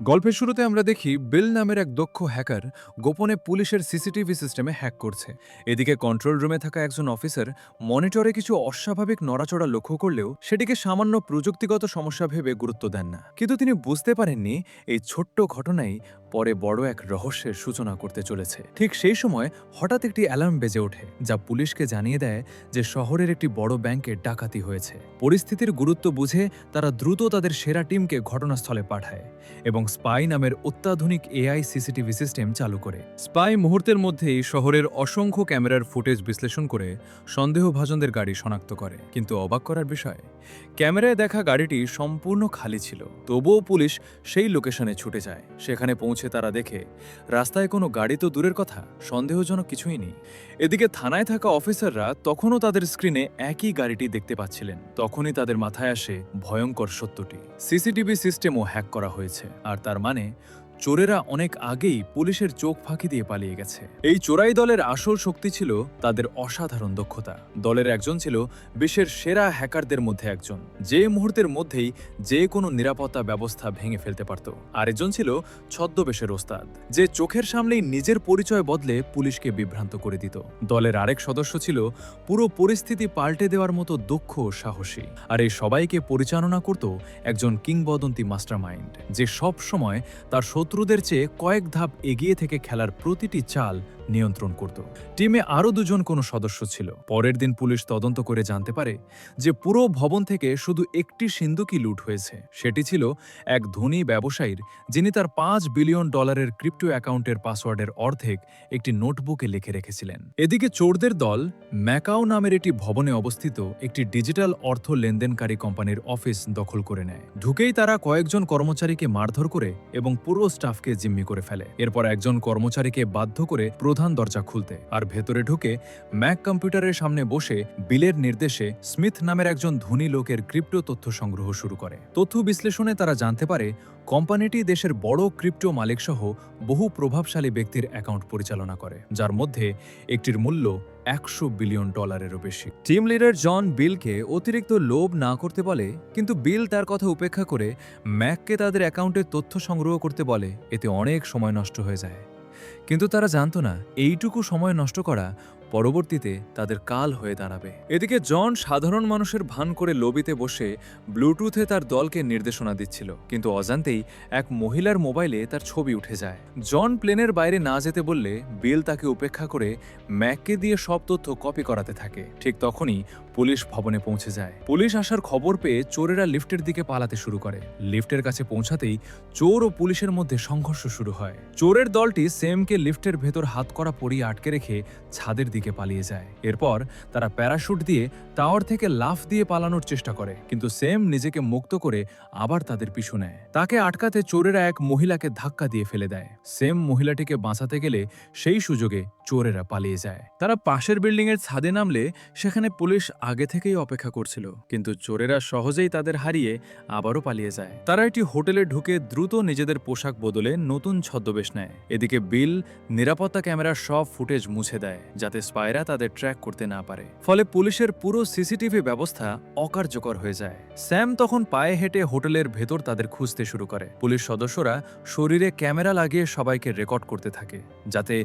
গল্পের শুরুতে আমরা দেখি বিল নামের এক দক্ষ হ্যাকার গোপনে পুলিশের সিসিটিভি সিস্টেমে হ্যাক করছে। এদিকে কন্ট্রোল রুমে থাকা একজন অফিসার মনিটরে কিছু অস্বাভাবিক নড়াচড়া লক্ষ্য করলেও সেটিকে সামান্য প্রযুক্তিগত সমস্যা ভেবে গুরুত্ব দেন না। কিন্তু তিনি বুঝতে পারেননি এই ছোট্ট ঘটনাই পরে বড় এক রহস্যের সূচনা করতে চলেছে। ঠিক সেই সময় হঠাৎ একটি অ্যালার্ম বেজে ওঠে, যা পুলিশকে জানিয়ে দেয় যে শহরের একটি বড় ব্যাংকে ডাকাতি হয়েছে। পরিস্থিতির গুরুত্ব বুঝে তারা দ্রুত তাদের সেরা টিমকে ঘটনাস্থলে পাঠায় এবং স্পাই নামের অত্যাধুনিক এআই সিসিটিভি সিস্টেম চালু করে। স্পাই মুহূর্তের মধ্যেই শহরের অসংখ্য ক্যামেরার ফুটেজ বিশ্লেষণ করে সন্দেহভাজনদের গাড়ি শনাক্ত করে। কিন্তু অবাক করার বিষয়, ক্যামেরায় দেখা গাড়িটি সম্পূর্ণ খালি ছিল। তবুও পুলিশ সেই লোকেশনে ছুটে যায়। সেখানে পৌঁছে তারা দেখে রাস্তায় কোনো গাড়ি তো দূরের কথা, সন্দেহজনক কিছুই নেই। এদিকে থানায় থাকা অফিসাররা তখনও তাদের স্ক্রিনে একই গাড়িটি দেখতে পাচ্ছিলেন। তখনই তাদের মাথায় আসে ভয়ঙ্কর সত্যটি, সিসিটিভি সিস্টেমও হ্যাক করা হয়েছে। আর তার মানে চোরেরা অনেক আগেই পুলিশের চোখ ফাঁকি দিয়ে পালিয়ে গেছে। এই চোরাই দলের আসল শক্তি ছিল তাদের অসাধারণ দক্ষতা। দলের একজন ছিল বিশ্বের সেরা হ্যাকারদের মধ্যে একজন, যে মুহূর্তের মধ্যেই যে কোনো নিরাপত্তা ব্যবস্থা ভেঙে ফেলতে পারত। আরেকজন ছিল ছদ্মবেশের ওস্তাদ, যে চোখের সামনেই নিজের পরিচয় বদলে পুলিশকে বিভ্রান্ত করে দিত। দলের আরেক সদস্য ছিল পুরো পরিস্থিতি পাল্টে দেওয়ার মতো দক্ষ ও সাহসী। আর এই সবাইকে পরিচালনা করত একজন কিংবদন্তি মাস্টারমাইন্ড, যে সব সময় তার শত্রুদের চেয়ে কয়েক ধাপ এগিয়ে থেকে খেলার প্রতিটি চাল নিয়ন্ত্রণ করত। টিমে আরও দুজন কোনো সদস্য ছিল। পরের দিন পুলিশ তদন্ত করে জানতে পারে যে পুরো ভবন থেকে শুধু একটি সিন্দুকই লুট হয়েছে। সেটি ছিল এক ধনী ব্যবসায়ীর, যিনি তার $5 বিলিয়ন ক্রিপ্টো অ্যাকাউন্টের পাসওয়ার্ডের অর্ধেক একটি নোটবুকে লিখে রেখেছিলেন। এদিকে চোরদের দল ম্যাকাও নামের একটি ভবনে অবস্থিত একটি ডিজিটাল অর্থ লেনদেনকারী কোম্পানির অফিস দখল করে নেয়। ঢুকেই তারা কয়েকজন কর্মচারীকে মারধর করে এবং পুরো স্টাফকে জিম্মি করে ফেলে। এরপর একজন কর্মচারীকে বাধ্য করে প্রধান দরজা খুলতে, আর ভেতরে ঢুকে ম্যাক কম্পিউটারের সামনে বসে বিলের নির্দেশে স্মিথ নামের একজন ধনী লোকের ক্রিপ্টো তথ্য সংগ্রহ শুরু করে। তথ্য বিশ্লেষণে তারা জানতে পারে কোম্পানিটি দেশের বড় ক্রিপ্টো মালিকসহ বহু প্রভাবশালী ব্যক্তির অ্যাকাউন্ট পরিচালনা করে, যার মধ্যে একটির মূল্য $100 বিলিয়ন বেশি। টিম লিডার জন বিলকে অতিরিক্ত লোভ না করতে বলে, কিন্তু বিল তার কথা উপেক্ষা করে ম্যাককে তাদের অ্যাকাউন্টের তথ্য সংগ্রহ করতে বলে। এতে অনেক সময় নষ্ট হয়ে যায়। কিন্তু তারা জানতো না এইটুকু সময় নষ্ট করা পরবর্তীতে তাদের কাল হয়ে দাঁড়াবে। এদিকে জন সাধারণ মানুষের ভান করে লবিতে বসে ব্লুটুথে তার দলকে নির্দেশনা দিচ্ছিল, কিন্তু অজান্তেই এক মহিলার মোবাইলে তার ছবি উঠে যায়। জন প্লেনের বাইরে না যেতে বললে বিল তাকে উপেক্ষা করে ম্যাককে দিয়ে সব তথ্য কপি করাতে থাকে। ঠিক তখনই পুলিশ ভবনে পৌঁছে যায়। পুলিশ আসার খবর পেয়ে চোরেরা লিফটের দিকে পালাতে শুরু করে। লিফটের কাছে পৌঁছাতেই চোর ও পুলিশের মধ্যে সংঘর্ষ শুরু হয়। চোরের দলটি সেমকে লিফটের ভেতর হাত করা পরিয়ে আটকে রেখে ছাদের দিকে পালিয়ে যায়। এরপর তারা প্যারাশুট দিয়ে টাওয়ার থেকে লাফ দিয়ে পালানোর চেষ্টা করে, কিন্তু সেম নিজেকে মুক্ত করে আবার তাদের পিছু নেয়। তাকে আটকাতে চোরেরা এক মহিলাকে ধাক্কা দিয়ে ফেলে দেয়। সেম মহিলাটিকে বাঁচাতে গেলে সেই সুযোগে চোরেরা পালিয়ে যায়। তারা পাশের বিল্ডিং এর ছাদে নামলে সেখানে পুলিশ আগে থেকেই অপেক্ষা করছিল, কিন্তু চোরেরা সহজেই তাদের হারিয়ে আবারও পালিয়ে যায়। তারা একটি হোটেলে ঢুকে দ্রুত নিজেদের পোশাক বদলে নতুন ছদ্মবেশ নেয়। এদিকে বিল নিরাপত্তা ক্যামেরার সব ফুটেজ মুছে দেয়, যাতে স্পাইরা তাদের ট্র্যাক করতে না পারে। ফলে পুলিশের পুরো সিসিটিভি ব্যবস্থা অকার্যকর হয়ে যায়। স্যাম তখন পায়ে হেঁটে হোটেলের ভেতর তাদের খুঁজতে শুরু করে। পুলিশ সদস্যরা শরীরে ক্যামেরা লাগিয়ে সবাইকে রেকর্ড করতে থাকে, যাতে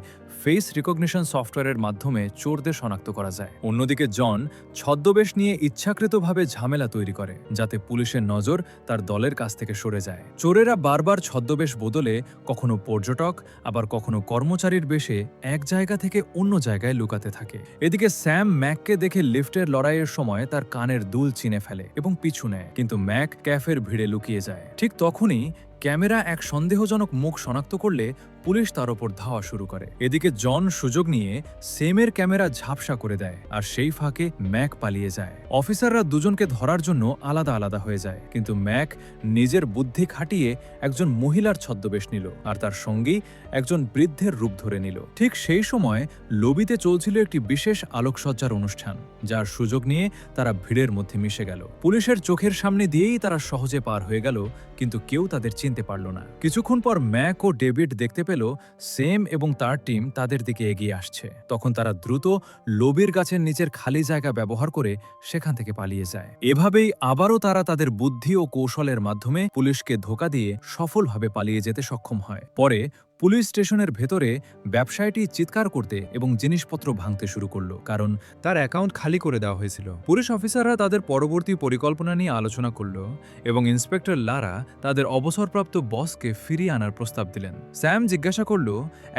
ফেস রিকগনিশন সফটওয়্যারের মাধ্যমে চোরদের শনাক্ত করা যায়। অন্যদিকে জন ছদ্মবেশ নিয়ে ইচ্ছাকৃতভাবে ঝামেলা তৈরি করে, যাতে পুলিশের নজর তার দলের কাছ থেকে সরে যায়। চোরেরা বারবার ছদ্মবেশ বদলে কখনো পর্যটক আবার কখনো কর্মচারীর বেশে এক জায়গা থেকে অন্য জায়গায় লুকাতে থাকে। এদিকে স্যাম ম্যাককে দেখে লিফটের লড়াইয়ের সময় তার কানের দুল চিনে ফেলে এবং পিছু নেয়, কিন্তু ম্যাক ক্যাফের ভিড়ে লুকিয়ে যায়। ঠিক তখনই ক্যামেরা এক সন্দেহজনক মুখ শনাক্ত করলে পুলিশ তার ওপর ধাওয়া শুরু করে। এদিকে জন সুযোগ নিয়ে সেমের ক্যামেরা ঝাপসা করে দেয়, আর সেই ফাঁকে ম্যাক পালিয়ে যায়। অফিসাররা দুজনকে ধরার জন্য আলাদা আলাদা হয়ে যায়, কিন্তু ম্যাক নিজের বুদ্ধি খাটিয়ে একজন মহিলার ছদ্মবেশ নিল, আর তার সঙ্গী একজন বৃদ্ধের রূপ ধরে নিল। ঠিক সেই সময় লবিতে চলছিল একটি বিশেষ আলোকসজ্জার অনুষ্ঠান, যার সুযোগ নিয়ে তারা ভিড়ের মধ্যে মিশে গেল। পুলিশের চোখের সামনে দিয়েই তারা সহজে পার হয়ে গেল, কিন্তু কেউ তাদের চিনতে পারল না। কিছুক্ষণ পর ম্যাক ও ডেভিড দেখতে পেল সেম এবং তার টিম তাদের দিকে এগিয়ে আসছে। তখন তারা দ্রুত লোবির গাছের নিচের খালি জায়গা ব্যবহার করে সেখান থেকে পালিয়ে যায়। এভাবেই আবারও তারা তাদের বুদ্ধি ও কৌশলের মাধ্যমে পুলিশকে ধোঁকা দিয়ে সফলভাবে পালিয়ে যেতে সক্ষম হয়। পরে পুলিশ স্টেশনের ভেতরে ব্যবসায়ীটি চিৎকার করতে এবং জিনিসপত্র ভাঙতে শুরু করলো, কারণ তার অ্যাকাউন্ট খালি করে দেওয়া হয়েছিল। পুলিশ অফিসাররা তাদের পরবর্তী পরিকল্পনা নিয়ে আলোচনা করলো এবং ইন্সপেক্টর লারা তাদের অবসরপ্রাপ্ত বসকে ফিরিয়ে আনার প্রস্তাব দিলেন। স্যাম জিজ্ঞাসা করল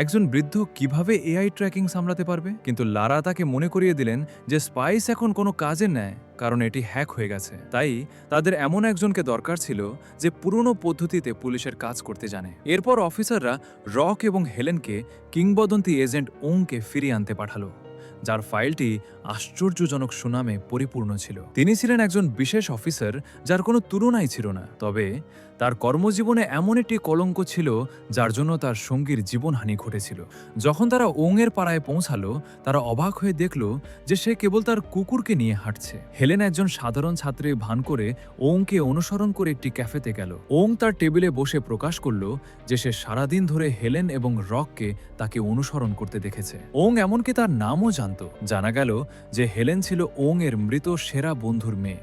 একজন বৃদ্ধ কিভাবে এআই ট্র্যাকিং সামলাতে পারবে, কিন্তু লারা তাকে মনে করিয়ে দিলেন যে স্পাইস এখন কোনো কাজের নেয়, কারণ এটি হ্যাক হয়ে গেছে। তাই তাদের এমন একজনকে দরকার ছিল যে পুরনো পদ্ধতিতে পুলিশের কাজ করতে জানে। এরপর অফিসাররা রক এবং হেলেনকে কিংবদন্তি এজেন্ট ওংকে ফিরিয়ে আনতে পাঠালো, যার ফাইলটি আশ্চর্যজনক সুনামে পরিপূর্ণ ছিল। তিনি ছিলেন একজন বিশেষ অফিসার যার কোনো তুলনাই ছিল না, তবে তার কর্মজীবনে এমন একটি কলঙ্ক ছিল যার জন্য তার সঙ্গীর জীবনহানি ঘটেছিল। যখন তারা ওংয়ের পাড়ায় পৌঁছালো, তারা অবাক হয়ে দেখল যে সে কেবল তার কুকুরকে নিয়ে হাঁটছে। হেলেন একজন সাধারণ ছাত্রের ভান করে ওংকে অনুসরণ করে একটি ক্যাফেতে গেল। ওং তার টেবিলে বসে প্রকাশ করল যে সে সারাদিন ধরে হেলেন এবং রককে তাকে অনুসরণ করতে দেখেছে। ওং এমনকি তার নামও জানত। জানা গেল যে হেলেন ছিল ওং এর মৃত সেরা বন্ধুর মেয়ে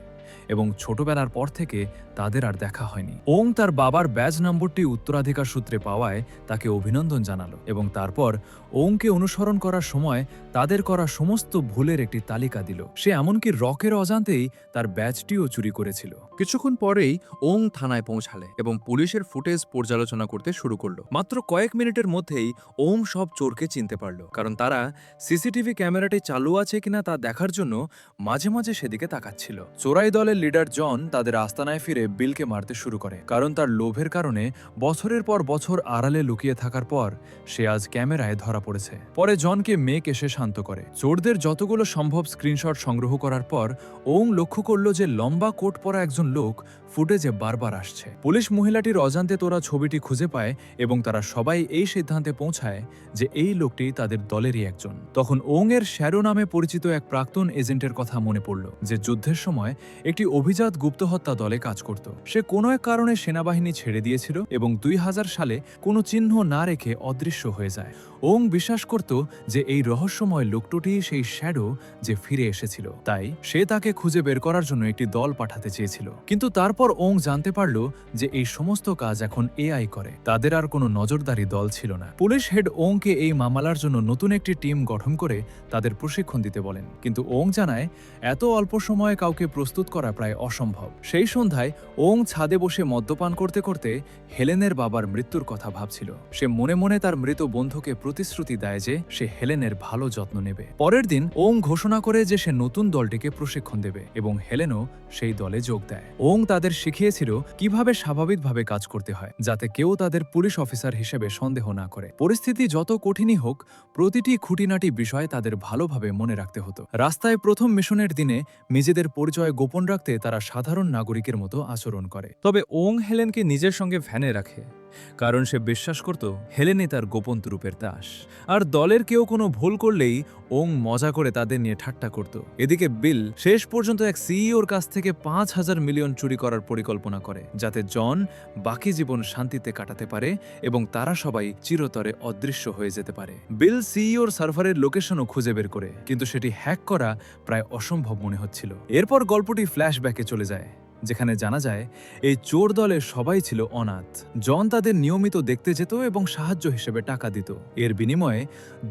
এবং ছোটবেলার পর থেকে তাদের আর দেখা হয়নি। ওং তার বাবার ব্যাজ নম্বরটি উত্তরাধিকার সূত্রে পাওয়ায় তাকে অভিনন্দন জানালো এবং তারপর ওংকে অনুসরণ করার সময় তাদের করা সমস্ত ভুলের একটি তালিকা দিল। সে এমনকি রকের অজান্তেই তার ব্যাজটিও চুরি করেছিল। কিছুক্ষণ পরেই ওং থানায় পৌঁছালে এবং পুলিশের ফুটেজ পর্যালোচনা করতে শুরু করলো। মাত্র কয়েক মিনিটের মধ্যেই ওং সব চোরকে চিনতে পারল, কারণ তারা সিসিটিভি ক্যামেরাটি চালু আছে কিনা তা দেখার জন্য মাঝে মাঝে সেদিকে তাকাচ্ছিল। চোরাই দলের লিডার জন তাদের আস্তানায় ফিরে বিলকে মারতে শুরু করে, কারণ তার লোভের কারণে বছরের পর বছর আড়ালে লুকিয়ে থাকার পর সে আজ ক্যামেরায় ধরা পড়েছে। পরে জনকে মেক এসে শান্ত করে। চোরদের যতগুলো সম্ভব স্ক্রিনশট সংগ্রহ করার পর ওং লক্ষ্য করল যে লম্বা কোট পরা একজন লোক ফুটেজে বারবার আসছে। পুলিশ মহিলাটির অজান্তে তোরা ছবিটি খুঁজে পায় এবং তারা সবাই এই সিদ্ধান্তে পৌঁছায় যে এই লোকটি তাদের দলেরই একজন। তখন ওং এর শ্যারো নামে পরিচিত এক প্রাক্তন এজেন্টের কথা মনে পড়ল, যে যুদ্ধের সময় একটি অভিজাত গুপ্তহত্যা দলে কাজ করত। সে কোনো এক কারণে সেনাবাহিনী ছেড়ে দিয়েছিল এবং 2000 সালে কোনো চিহ্ন না রেখে অদৃশ্য হয়ে যায়। ওং বিশ্বাস করত যে এই রহস্যময় লোকটি সেই শ্যাডো যে ফিরে এসেছিল, তাই সে তাকে খুঁজে বের করার জন্য একটি দল পাঠাতে চেয়েছিল। কিন্তু তারপর ওং জানতে পারল যে এই সমস্ত কাজ এখন এআই করে। তাদের আর কোনো নজরদারি দল ছিল না। পুলিশ হেড ওংকে এই মামলার জন্য নতুন একটি টিম গঠন করে তাদের প্রশিক্ষণ দিতে বলেন, কিন্তু ওং জানায় এত অল্প সময়ে কাউকে প্রস্তুত করা প্রায় অসম্ভব। সেই সন্ধ্যায় ওং ছাদে বসে মদ্যপান করতে করতে হেলেনের বাবার মৃত্যুর কথা ভাবছিল। সে মনে মনে তার মৃত বন্ধুকে প্রতিশ্রুতি দেয় যে সে হেলেনের ভালো যত্ন নেবে। পরের দিন ওং ঘোষণা করে যে সে নতুন দলটিকে প্রশিক্ষণ দেবে এবং হেলেনও সেই দলে যোগ দেয়। ওং তাদের শিখিয়েছিল কিভাবে স্বাভাবিকভাবে কাজ করতে হয়, যাতে কেউ তাদের পুলিশ অফিসার হিসেবে সন্দেহ না করে। পরিস্থিতি যত কঠিনই হোক, প্রতিটি খুঁটিনাটি বিষয় তাদের ভালোভাবে মনে রাখতে হতো। রাস্তায় প্রথম মিশনের দিনে নিজেদের পরিচয় গোপন রাখতে তারা সাধারণ নাগরিকের মতো আচরণ করে। তবে ওং হেলেনকে নিজের সঙ্গে ভ্যানে রাখে, কারণ সে বিশ্বাস করত হেলেনই তার গোপন রূপের দাস। আর দলের কেউ কোনো ভুল করলেই ওং মজা করে তাদের নিয়ে ঠাট্টা করত। এদিকে বিল শেষ পর্যন্ত এক সিইওর কাছ থেকে 5000 মিলিয়ন চুরি করার পরিকল্পনা করে, যাতে জন বাকি জীবন শান্তিতে কাটাতে পারে এবং তারা সবাই চিরতরে অদৃশ্য হয়ে যেতে পারে। বিল সিইওর সার্ভারের লোকেশনও খুঁজে বের করে, কিন্তু সেটি হ্যাক করা প্রায় অসম্ভব মনে হচ্ছিল। এরপর গল্পটি ফ্ল্যাশব্যাকে চলে যায়, যেখানে জানা যায় এই চোর দলের সবাই ছিল অনাথ। জন তাদের নিয়মিত দেখতে যেত এবং সাহায্য হিসেবে টাকা দিত। এর বিনিময়ে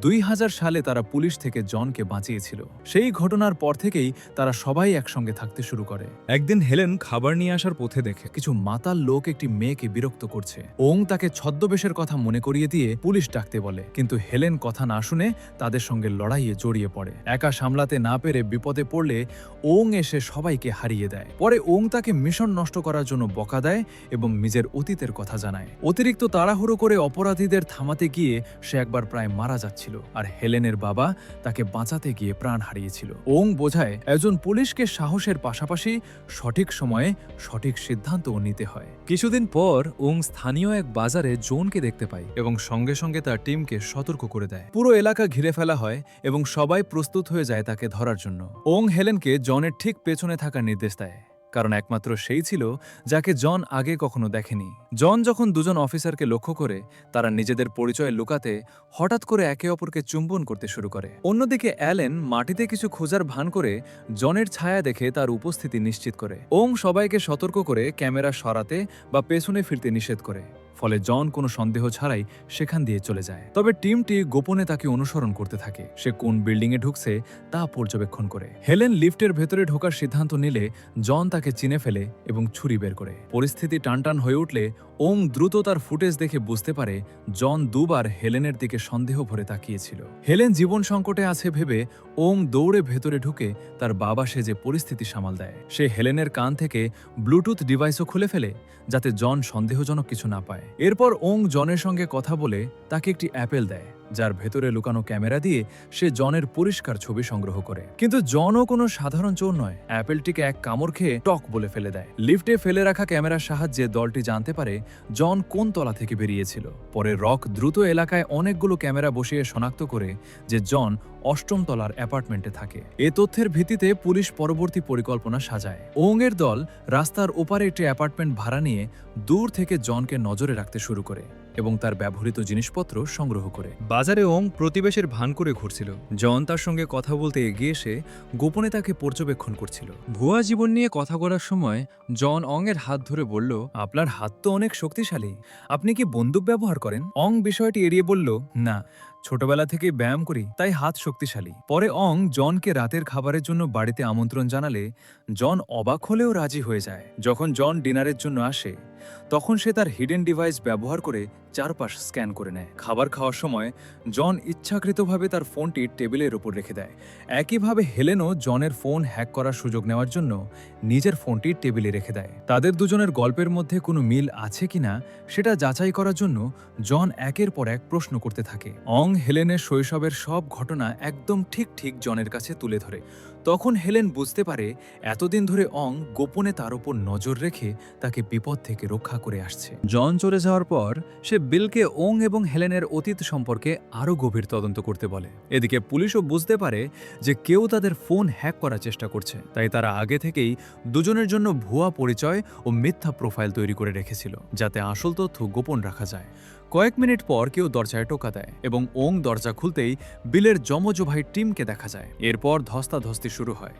2000 সালে তারা পুলিশ থেকে জনকে বাঁচিয়েছিল। সেই ঘটনার পর থেকেই তারা সবাই একসঙ্গে থাকতে শুরু করে। একদিন হেলেন খাবার নিয়ে আসার পথে দেখে কিছু মাতাল লোক একটি মেয়েকে বিরক্ত করছে। ওং তাকে ছদ্মবেশের কথা মনে করিয়ে দিয়ে পুলিশ ডাকতে বলে, কিন্তু হেলেন কথা না শুনে তাদের সঙ্গে লড়াইয়ে জড়িয়ে পড়ে। একা সামলাতে না পেরে বিপদে পড়লে ওং এসে সবাইকে হারিয়ে দেয়। পরে ওং তাকে মিশন নষ্ট করার জন্য বকা দেয় এবং নিজের অতীতের কথা জানায়। অতিরিক্ত তাড়াহুড়ো করে অপরাধীদের থামাতে গিয়ে সে একবার প্রায় মারা যাচ্ছিল, আর হেলেনের বাবা তাকে বাঁচাতে গিয়ে প্রাণ হারিয়েছিল। ওং বোঝায় একজন পুলিশকে সাহসের পাশাপাশি সঠিক সময়ে সঠিক সিদ্ধান্তও নিতে হয়। কিছুদিন পর ওং স্থানীয় এক বাজারে জোনকে দেখতে পায় এবং সঙ্গে সঙ্গে তার টিমকে সতর্ক করে দেয়। পুরো এলাকা ঘিরে ফেলা হয় এবং সবাই প্রস্তুত হয়ে যায় তাকে ধরার জন্য। ওং হেলেনকে জনের ঠিক পেছনে থাকার নির্দেশ দেয়, কারণ একমাত্র সেই ছিল যাকে জন আগে কখনো দেখেনি। জন যখন দুজন অফিসারকে লক্ষ্য করে তারা নিজেদের পরিচয় লুকাতে হঠাৎ করে একে অপরকে চুম্বন করতে শুরু করে। অন্যদিকে অ্যালেন মাটিতে কিছু খোঁজার ভান করে জনের ছায়া দেখে তার উপস্থিতি নিশ্চিত করে। ওং সবাইকে সতর্ক করে ক্যামেরা সরাতে বা পেছনে ফিরতে নিষেধ করে, ফলে জন কোনো সন্দেহ ছাড়াই সেখান দিয়ে চলে যায়। তবে টিমটি গোপনে তাকে অনুসরণ করতে থাকে। সে কোন বিল্ডিংয়ে ঢুকছে তা পর্যবেক্ষণ করে। হেলেন লিফটের ভেতরে ঢোকার সিদ্ধান্ত নিলে জন তাকে চিনে ফেলে এবং ছুরি বের করে। পরিস্থিতি টানটান হয়ে উঠলে ওং দ্রুত তার ফুটেজ দেখে বুঝতে পারে জন দুবার হেলেনের দিকে সন্দেহ ভরে তাকিয়েছিল। হেলেন জীবন সংকটে আছে ভেবে ওং দৌড়ে ভেতরে ঢুকে তার বাবা সেজে পরিস্থিতি সামাল দেয়। সে হেলেনের কান থেকে ব্লুটুথ ডিভাইসও খুলে ফেলে যাতে জন সন্দেহজনক কিছু না পায়। এরপর ওং জনের সঙ্গে কথা বলে তাকে একটি অ্যাপেল দেয়, যার ভেতরে লুকানো ক্যামেরা দিয়ে সে জনের পরিষ্কার ছবি সংগ্রহ করে। কিন্তু জনও কোনো সাধারণ চোর নয়। অ্যাপেলটিকে এক কামড় খেয়ে টক বলে ফেলে দেয়। লিফটে ফেলে রাখা ক্যামেরার সাহায্যে দলটি জানতে পারে জন কোন তলা থেকে বেরিয়েছিল। পরে রক দ্রুত এলাকায় অনেকগুলো ক্যামেরা বসিয়ে শনাক্ত করে যে জন অষ্টম তলার অ্যাপার্টমেন্টে থাকে। এ তথ্যের ভিত্তিতে পুলিশ পরবর্তী পরিকল্পনা সাজায়। ওংয়ের দল রাস্তার ওপারে একটি অ্যাপার্টমেন্ট ভাড়া নিয়ে দূর থেকে জনকে নজরে রাখতে শুরু করে এবং তার ব্যবহৃত জিনিসপত্র সংগ্রহ করে। বাজারে ওং প্রতিবেশের ভান করে ঘুরছিল। জন তার সঙ্গে কথা বলতে এগিয়ে এসে গোপনে তাকে পর্যবেক্ষণ করছিল। ভুয়া জীবন নিয়ে কথা বলার সময় জন অংয়ের হাত ধরে বলল, আপনার হাত তো অনেক শক্তিশালী, আপনি কি বন্দুক ব্যবহার করেন? অং বিষয়টি এড়িয়ে বলল, না, ছোটবেলা থেকে ব্যায়াম করি, তাই হাত শক্তিশালী। পরে অং জনকে রাতের খাবারের জন্য বাড়িতে আমন্ত্রণ জানালে জন অবাক হলেও রাজি হয়ে যায়। যখন জন ডিনারের জন্য আসে তখন সে তার হিডেন ডিভাইস ব্যবহার করে চারপাশ স্ক্যান করে নেয়। খাবার খাওয়ার সময় জন ইচ্ছাকৃতভাবে তার ফোনটি টেবিলের উপর রেখে দেয়। একইভাবে হেলেনও জনের ফোন হ্যাক করার সুযোগ নেওয়ার জন্য নিজের ফোনটি টেবিলে রেখে দেয়। তাদের দুজনের গল্পের মধ্যে কোনো মিল আছে কিনা সেটা যাচাই করার জন্য জন একের পর এক প্রশ্ন করতে থাকে। অং হেলেনের শৈশবের সব ঘটনা একদম ঠিক ঠিক জনের কাছে তুলে ধরে। তখন হেলেন বুঝতে পারে এতদিন ধরে অং গোপনে তার উপর নজর রেখে তাকে বিপদ থেকে রক্ষা করে আসছে। জন চলে যাওয়ার পর সে বিলকে ওং এবং হেলেনের অতীত সম্পর্কে আরও গভীর তদন্ত করতে বলে। এদিকে পুলিশও বুঝতে পারে যে কেউ তাদের ফোন হ্যাক করার চেষ্টা করছে, তাই তারা আগে থেকেই দুজনের জন্য ভুয়া পরিচয় ও মিথ্যা প্রোফাইল তৈরি করে রেখেছিল, যাতে আসল তথ্য গোপন রাখা যায়। কয়েক মিনিট পর কেউ দরজায় টোকা দেয় এবং ওং দরজা খুলতেই বিলের যমজ ভাই টিমকে দেখা যায়। এরপর ধস্তাধস্তি শুরু হয়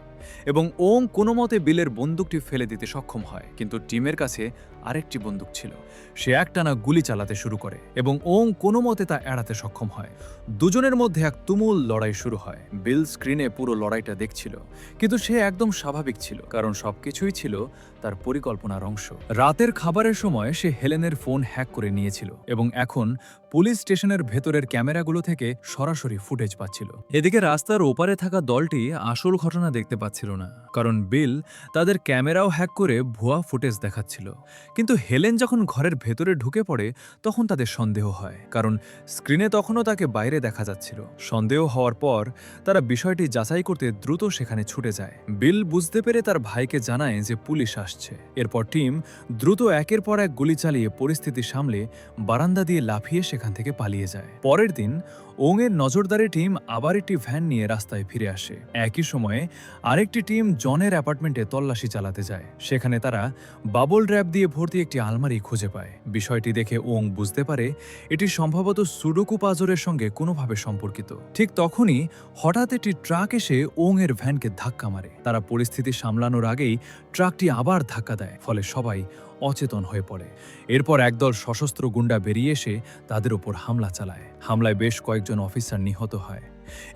এবং ওং কোনো মতে বিলের বন্দুকটি ফেলে দিতে সক্ষম হয়, কিন্তু টিমের কাছে আরেকটি বন্দুক ছিল। সে একটানা গুলি চালাতে শুরু করে এবং ওং কোনো মতে তা এড়াতে সক্ষম হয়। দুজনের মধ্যে এক তুমুল লড়াই শুরু হয়। বিল স্ক্রিনে পুরো লড়াইটা দেখছিল, কিন্তু সে একদম স্বাভাবিক ছিল, কারণ সবকিছুই ছিল তার পরিকল্পনার অংশ। রাতের খাবারের সময় সে হেলেনের ফোন হ্যাক করে নিয়েছিল এবং এখন পুলিশ স্টেশনের ভেতরের ক্যামেরাগুলো থেকে সরাসরি ফুটেজ পাচ্ছিল। এদিকে রাস্তার ওপারে থাকা দলটি আসল ঘটনা দেখতে পাচ্ছিল না, কারণ বিল তাদের ক্যামেরাও হ্যাক করে ভুয়া ফুটেজ দেখাচ্ছিল। কিন্তু হেলেন যখন ঘরের ভেতরে ঢুকে পড়ে তখন তাদের সন্দেহ হয়, কারণ স্ক্রিনে তখনও তাকে বাইরে দেখা যাচ্ছিল। সন্দেহ হওয়ার পর তারা বিষয়টি যাচাই করতে দ্রুত সেখানে ছুটে যায়। বিল বুঝতে পেরে তার ভাইকে জানায় যে পুলিশ আসছে। এরপর টিম দ্রুত একের পর এক গুলি চালিয়ে পরিস্থিতি সামলে বারান্দা দিয়ে লাফিয়ে সেখান থেকে পালিয়ে যায়। পরের দিন ওংয়ের নজরদারি টিম আবার একটি ভ্যান নিয়ে রাস্তায় ফিরে আসে। একই সময়ে আরেকটি টিম জনের অ্যাপার্টমেন্টে তল্লাশি চালাতে যায়। সেখানে তারা বাবল র্যাপ দিয়ে ভর্তি একটি আলমারি খুঁজে পায়। বিষয়টি দেখে ওং বুঝতে পারে এটি সম্ভবত সুডোকু পাজরের সঙ্গে কোনোভাবে সম্পর্কিত। ঠিক তখনই হঠাৎ একটি ট্রাক এসে ওংয়ের ভ্যানকে ধাক্কা মারে। তারা পরিস্থিতি সামলানোর আগেই ট্রাকটি আবার ধাক্কা দেয়, ফলে সবাই অচেতন হয়ে পড়ে। এরপর একদল সশস্ত্র গুন্ডা বেরিয়ে এসে তাদের উপর হামলা চালায়। হামলায় বেশ কয়েকজন অফিসার নিহত হয়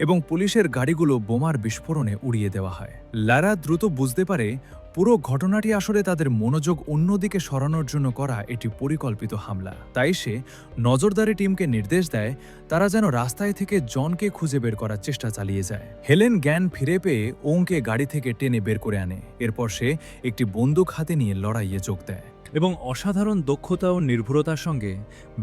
এবং পুলিশের গাড়িগুলো বোমার বিস্ফোরণে উড়িয়ে দেওয়া হয়। লারা দ্রুত বুঝতে পারে পুরো ঘটনাটি আসলে তাদের মনোযোগ অন্যদিকে সরানোর জন্য করা এটি পরিকল্পিত হামলা। তাই সে নজরদারি টিমকে নির্দেশ দেয় তারা যেন রাস্তায় থেকে জনকে খুঁজে বের করার চেষ্টা চালিয়ে যায়। হেলেন জ্ঞান ফিরে পেয়ে ওংকে গাড়ি থেকে টেনে বের করে আনে। এরপর সে একটি বন্দুক হাতে নিয়ে লড়াইয়ে যোগ দেয় এবং অসাধারণ দক্ষতা ও নির্ভুলতার সঙ্গে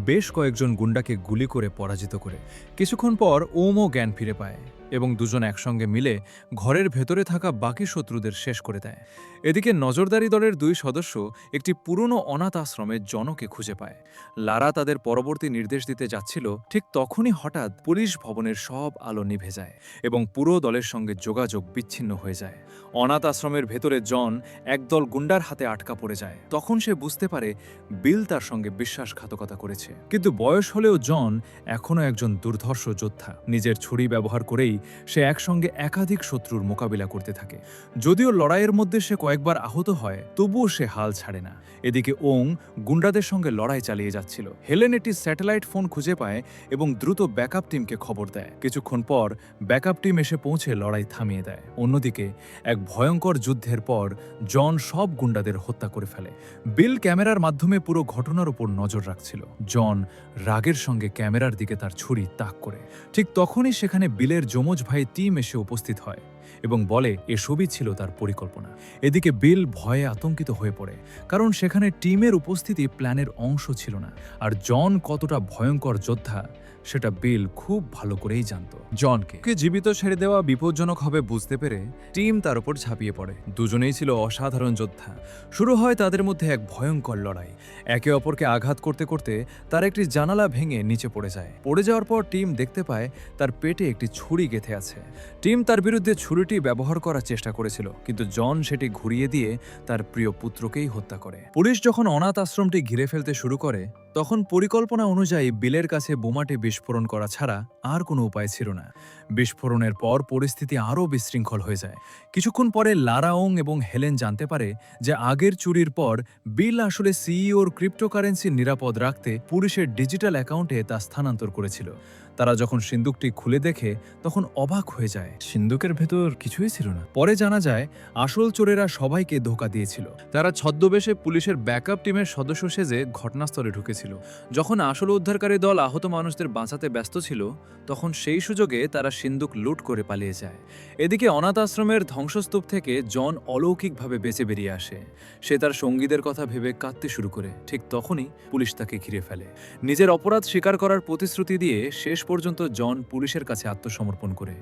বেশ কয়েকজন গুন্ডাকে গুলি করে পরাজিত করে। কিছুক্ষণ পর ওমও জ্ঞান ফিরে পায় এবং দুজন একসঙ্গে মিলে ঘরের ভেতরে থাকা বাকি শত্রুদের শেষ করে দেয়। এদিকে নজরদারি দলের 2 সদস্য একটি পুরনো অনাথ আশ্রমে জনকে খুঁজে পায়। লারা তাদের পরবর্তী নির্দেশ দিতে যাচ্ছিল, ঠিক তখনই হঠাৎ পুলিশ ভবনের সব আলো নিভে যায় এবং পুরো দলের সঙ্গে যোগাযোগ বিচ্ছিন্ন হয়ে যায়। অনাথ আশ্রমের ভেতরে জন একদল গুন্ডার হাতে আটকা পড়ে যায়। তখন সে বুঝতে পারে বিল তার সঙ্গে বিশ্বাসঘাতকতা করেছে। কিন্তু বয়স হলেও জন এখনও একজন দুর্ধর্ষ যোদ্ধা। নিজের ছুরি ব্যবহার করেই সে একসঙ্গে একাধিক শত্রুর মোকাবিলা করতে থাকে। যদিও লড়াইয়ের মধ্যে সে কয়েকবার আহত হয়, তবুও সে হাল ছাড়ে না। এদিকে ওং গুন্ডাদের সঙ্গে লড়াই চালিয়ে যাচ্ছিল। হেলেন একটি স্যাটেলাইট ফোন খুঁজে পায় এবং দ্রুত ব্যাকআপ টিমকে খবর দেয়। কিছুক্ষণ পর ব্যাকআপ টিম এসে পৌঁছে লড়াই থামিয়ে দেয়। অন্যদিকে এক ভয়ঙ্কর যুদ্ধের পর জন সব গুন্ডাদের হত্যা করে ফেলে। বিল ক্যামেরার মাধ্যমে পুরো ঘটনার উপর নজর রাখছিল। জন রাগের সঙ্গে ক্যামেরার দিকে তার ছুরি তাক করে। ঠিক তখনই সেখানে বিলের যমজ ভাই টিম এসে উপস্থিত হয় এবং বলে এসবই ছিল তার পরিকল্পনা। এদিকে বিল ভয়ে আতঙ্কিত হয়ে পড়ে, কারণ সেখানে টিমের উপস্থিতি প্ল্যানের অংশ ছিল না। আর জন কতটা ভয়ঙ্কর যোদ্ধা সেটা বিল খুব ভালো করেই জানত। জনকে জীবিত ছেড়ে দেওয়া বিপজ্জনক হবে বুঝতে পেরে টিম তার উপর ঝাঁপিয়ে পড়ে। দুজনেই ছিল অসাধারণ যোদ্ধা। শুরু হয় তাদের মধ্যে এক ভয়ঙ্কর লড়াই। একে অপরকে আঘাত করতে করতে তার একটি জানালা ভেঙে নিচে পড়ে যায়। পড়ে যাওয়ার পর টিম দেখতে পায় তার পেটে একটি ছুরি গেঁথে আছে। টিম তার বিরুদ্ধে ছুরিটি ব্যবহার করার চেষ্টা করেছিল, কিন্তু জন সেটি ঘুরিয়ে দিয়ে তার প্রিয় পুত্রকেই হত্যা করে। পুলিশ যখন অনাথ আশ্রমটি ঘিরে ফেলতে শুরু করে, তখন পরিকল্পনা অনুযায়ী বিলের কাছে বোমাটি বিস্ফোরণ করা ছাড়া আর কোনো উপায় ছিল না। বিস্ফোরণের পর পরিস্থিতি আরও বিশৃঙ্খল হয়ে যায়। কিছুক্ষণ পরে লারা ওং এবং হেলেন জানতে পারে যে আগের চুরির পর বিল আসলে সিইওর ক্রিপ্টোকারেন্সি নিরাপদ রাখতে পুলিশের ডিজিটাল অ্যাকাউন্টে তা স্থানান্তর করেছিল। তারা যখন সিন্দুকটি খুলে দেখে তখন অবাক হয়ে যায়। সিন্দুকের ভেতর কিছুই ছিল না। পরে জানা যায় আসল চোরেরা সবাইকে ধোঁকা দিয়েছিল। তারা ছদ্মবেশে পুলিশের ব্যাকআপ টিমের সদস্য সেজে ঘটনাস্থলে ঢুকেছিল। যখন আসল উদ্ধারকারী দল আহত মানুষদের বাঁচাতে ব্যস্ত ছিল, তখন সেই সুযোগে তারা সিন্দুক লুট করে পালিয়ে যায়। এদিকে অনাথ আশ্রমের ধ্বংসস্তূপ থেকে জন অলৌকিকভাবে বেঁচে বেরিয়ে আসে। সে তার সঙ্গীদের কথা ভেবে কাঁদতে শুরু করে। ঠিক তখনই পুলিশ তাকে ঘিরে ফেলে। নিজের অপরাধ স্বীকার করার প্রতিশ্রুতি দিয়ে শেষ পর্যন্ত জন পুলিশের কাছে আত্মসমর্পণ করে।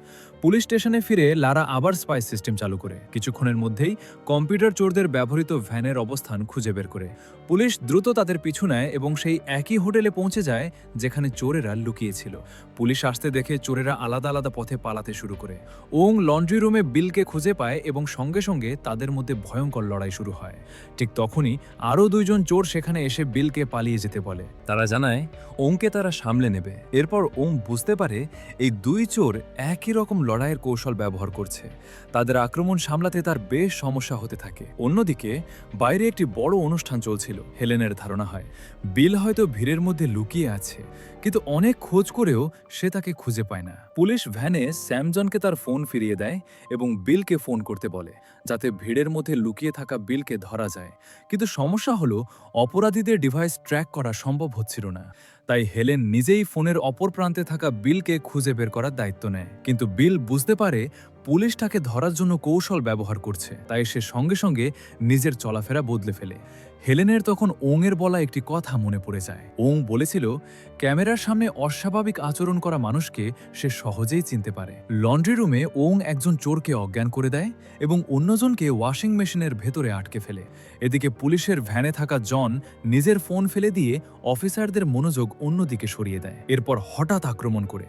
পুলিশ স্টেশনে ফিরে লারা আবার স্পাই সিস্টেম চালু করে। কিছুক্ষণের মধ্যেই কম্পিউটার চোরদের ব্যবহৃত ভ্যানের অবস্থান খুঁজে বের করে। পুলিশ দ্রুত তাদের পিছু নেয় এবং সেই একই হোটেলে পৌঁছে যায় যেখানে চোরেরা লুকিয়েছিল। পুলিশ আসতে দেখে চোরেরা আলাদা আলাদা পথে পালাতে শুরু করে। ওং লন্ড্রি রুমে বিলকে খুঁজে পায় এবং সঙ্গে সঙ্গে তাদের মধ্যে ভয়ঙ্কর লড়াই শুরু হয়। ঠিক তখনই আরও 2 জন চোর সেখানে এসে বিলকে পালিয়ে যেতে বলে। তারা জানায় ওংকে তারা সামলে নেবে। এরপর ওং বুঝতে পারে এই 2 চোর একই রকম লড়াইয়ের কৌশল ব্যবহার করছে। তাদের আক্রমণ সামলাতে তার বেশ সমস্যা হতে থাকে। অন্যদিকে বাইরে একটি বড় অনুষ্ঠান চলছিল। হেলেনের ধারণা হয় বিল হয়তো ভিড়ের মধ্যে লুকিয়ে আছে, কিন্তু অনেক খোঁজ করেও সে তাকে খুঁজে পায় না। পুলিশ ভ্যানে স্যামজনকে তার ফোন ফিরিয়ে দেয় এবং বিলকে ফোন করতে বলে, যাতে ভিড়ের মধ্যে লুকিয়ে থাকা বিলকে ধরা যায়। কিন্তু সমস্যা হলো অপরাধীদের ডিভাইস ট্র্যাক করা সম্ভব হচ্ছিল না। তাই হেলেন নিজেই ফোনের অপর প্রান্তে থাকা বিলকে খুঁজে বের করার দায়িত্ব নেয়। কিন্তু বিল বুঝতে পারে পুলিশ তাকে ধরার জন্য কৌশল ব্যবহার করছে, তাই সে সঙ্গে সঙ্গে নিজের চলাফেরা বদলে ফেলে। হেলেনের তখন ওংয়ের বলা একটি কথা মনে পড়ে যায়। ওং বলেছিল ক্যামেরার সামনে অস্বাভাবিক আচরণ করা মানুষকে সে সহজেই চিনতে পারে। লন্ড্রি রুমে ওং একজন চোরকে অজ্ঞান করে দেয় এবং অন্যজনকে ওয়াশিং মেশিনের ভেতরে আটকে ফেলে। এদিকে পুলিশের ভ্যানে থাকা জন নিজের ফোন ফেলে দিয়ে অফিসারদের মনোযোগ অন্যদিকে সরিয়ে দেয়। এরপর হঠাৎ আক্রমণ করে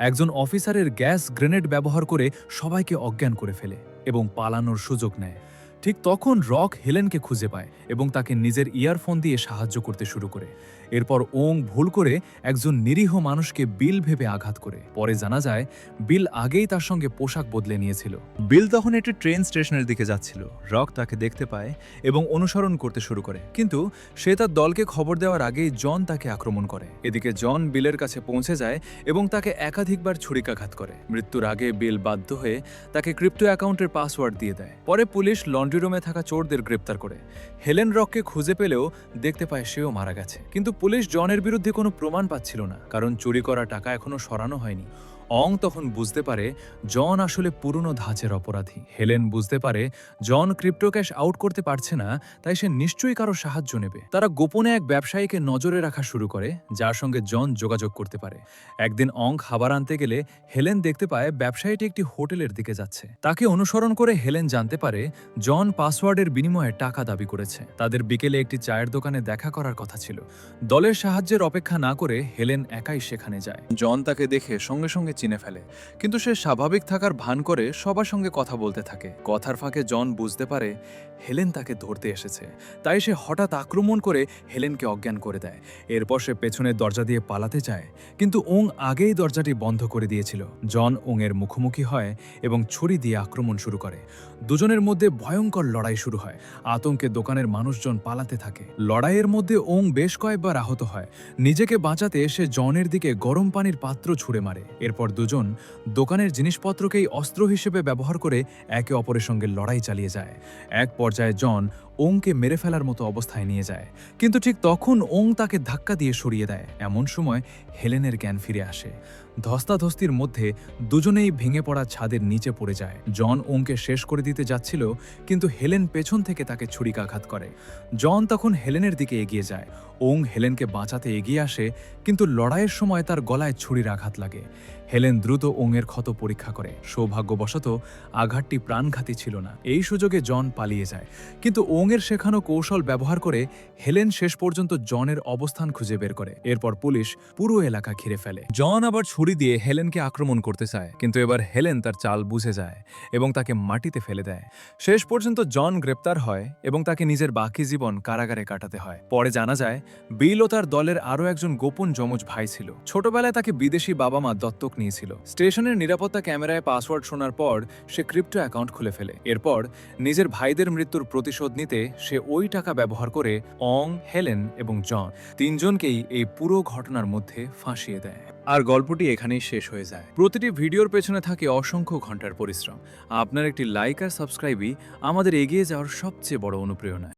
একজন অফিসারের গ্যাস গ্রেনেড ব্যবহার করে সবাইকে অজ্ঞান করে ফেলে এবং পালানোর সুযোগ নেয়। ঠিক তখন রক হেলেনকে খুঁজে পায় এবং তাকে নিজের ইয়ারফোন দিয়ে সাহায্য করতে শুরু করে। এরপর ওং ভুল করে একজন নিরীহ মানুষকে বিল ভেবে আঘাত করে। পরে জানা যায় বিল আগেই তার সঙ্গে পোশাক বদলে নিয়েছিল। বিল তখন একটি ট্রেন স্টেশনের দিকে যাচ্ছিল। রক তাকে দেখতে পায় এবং অনুসরণ করতে শুরু করে, কিন্তু সে তার দলকে খবর দেওয়ার আগেই জন তাকে আক্রমণ করে। এদিকে জন বিলের কাছে পৌঁছে যায় এবং তাকে একাধিকবার ছুরিকাঘাত করে। মৃত্যুর আগে বিল বাধ্য হয়ে তাকে ক্রিপ্টো অ্যাকাউন্টের পাসওয়ার্ড দিয়ে দেয়। পরে পুলিশ লন্ড্রি রুমে থাকা চোরদের গ্রেপ্তার করে। হেলেন রককে খুঁজে পেলেও দেখতে পায় সেও মারা গেছে। কিন্তু পুলিশ জনের বিরুদ্ধে কোনো প্রমাণ পাচ্ছিল না, কারণ চুরি করা টাকা এখনো সরানো হয়নি। অং তখন বুঝতে পারে জন আসলে পুরনো ধাঁচের অপরাধী। হেলেন বুঝতে পারে জন ক্রিপ্টো ক্যাশ আউট করতে পারছে না, তাই সে নিশ্চয়ই কারো সাহায্য নেবে। তারা গোপনে এক ব্যবসায়ীকে নজরে রাখা শুরু করে, যার সঙ্গে জন যোগাযোগ করতে পারে। একদিন অং খাবার আনতে গেলে হেলেন দেখতে পায় ব্যবসায়ীটি একটি হোটেলের দিকে যাচ্ছে। তাকে অনুসরণ করে হেলেন জানতে পারে জন পাসওয়ার্ডের বিনিময়ে টাকা দাবি করেছে। তাদের বিকেলে একটি চায়ের দোকানে দেখা করার কথা ছিল। দলের সাহায্যের অপেক্ষা না করে হেলেন একাই সেখানে যায়। জন তাকে দেখে সঙ্গে সঙ্গে চিনে ফেলে, কিন্তু সে স্বাভাবিক থাকার ভান করে সবার সঙ্গে কথা বলতে থাকে। কথার ফাঁকে জন বুঝতে পারে হেলেন তাকে ধরতে এসেছে, তাই সে হঠাৎ আক্রমণ করে হেলেনকে অজ্ঞান করে দেয়। এরপর সে পেছনের দরজা দিয়ে পালাতে চায়, কিন্তু ওং আগেই দরজাটি বন্ধ করে দিয়েছিল। জন ওংয়ের মুখোমুখি হয় এবং ছুরি দিয়ে আক্রমণ শুরু করে। দুজনের মধ্যে ভয়ঙ্কর লড়াই শুরু হয়। আতঙ্কে দোকানের মানুষজন পালাতে থাকে। লড়াইয়ের মধ্যে ওং বেশ কয়েকবার আহত হয়। নিজেকে বাঁচাতে সে জনের দিকে গরম পানির পাত্র ছুঁড়ে মারে। এরপর দুজন দোকানের জিনিসপত্রকেই অস্ত্র হিসেবে ব্যবহার করে একে অপরের সঙ্গে লড়াই চালিয়ে যায়। এক পর্যায়ে জন ওংকে মেরে ফেলার মতো অবস্থায় নিয়ে যায়, কিন্তু ঠিক তখন ওং তাকে ধাক্কা দিয়ে সরিয়ে দেয়। এমন সময় হেলেনের জ্ঞান ফিরে আসে। ধস্তাধস্তির মধ্যে দুজনেই ভেঙে পড়া ছাদের নিচে পড়ে যায়। জন ওংকে শেষ করে দিতে যাচ্ছিল, কিন্তু হেলেন পেছন থেকে তাকে ছুরিকাঘাত করে। জন তখন হেলেনের দিকে এগিয়ে যায়। ওং হেলেনকে বাঁচাতে এগিয়ে আসে, কিন্তু লড়াইয়ের সময় তার গলায় ছুরির আঘাত লাগে। হেলেন দ্রুত ওংয়ের ক্ষত পরীক্ষা করে। সৌভাগ্যবশত আঘাতটি প্রাণঘাতী ছিল না। এই সুযোগে জন পালিয়ে যায়, কিন্তু ওংয়ের শেখানো কৌশল ব্যবহার করে হেলেন শেষ পর্যন্ত জনের অবস্থান খুঁজে বের করে। এরপর পুলিশ পুরো এলাকা ঘিরে ফেলে। জন আবার ছুরি দিয়ে হেলেনকে আক্রমণ করতে চায়, কিন্তু এবার হেলেন তার চাল বুঝে যায় এবং তাকে মাটিতে ফেলে দেয়। শেষ পর্যন্ত জন গ্রেপ্তার হয় এবং তাকে নিজের বাকি জীবন কারাগারে কাটাতে হয়। পরে জানা যায় বিল ও তার দলের আরও একজন গোপন যমজ ভাই ছিল। ছোটবেলায় তাকে বিদেশি বাবা মা দত্তক নিয়েছিল। স্টেশনের নিরাপত্তা ক্যামেরায় পাসওয়ার্ড শোনার পর সে ক্রিপ্টো অ্যাকাউন্ট খুলে ফেলে। এরপর নিজের ভাইদের মৃত্যুর প্রতিশোধ নিতে সে ওই টাকা ব্যবহার করে অং, হেলেন এবং জন তিনজনকেই এই পুরো ঘটনার মধ্যে ফাঁসিয়ে দেয়। আর গল্পটি এখানেই শেষ হয়ে যায়। প্রতিটি ভিডিওর পেছনে থাকে অসংখ্য ঘন্টার পরিশ্রম। আপনার একটি লাইক আর সাবস্ক্রাইবই আমাদের এগিয়ে যাওয়ার সবচেয়ে বড় অনুপ্রেরণা।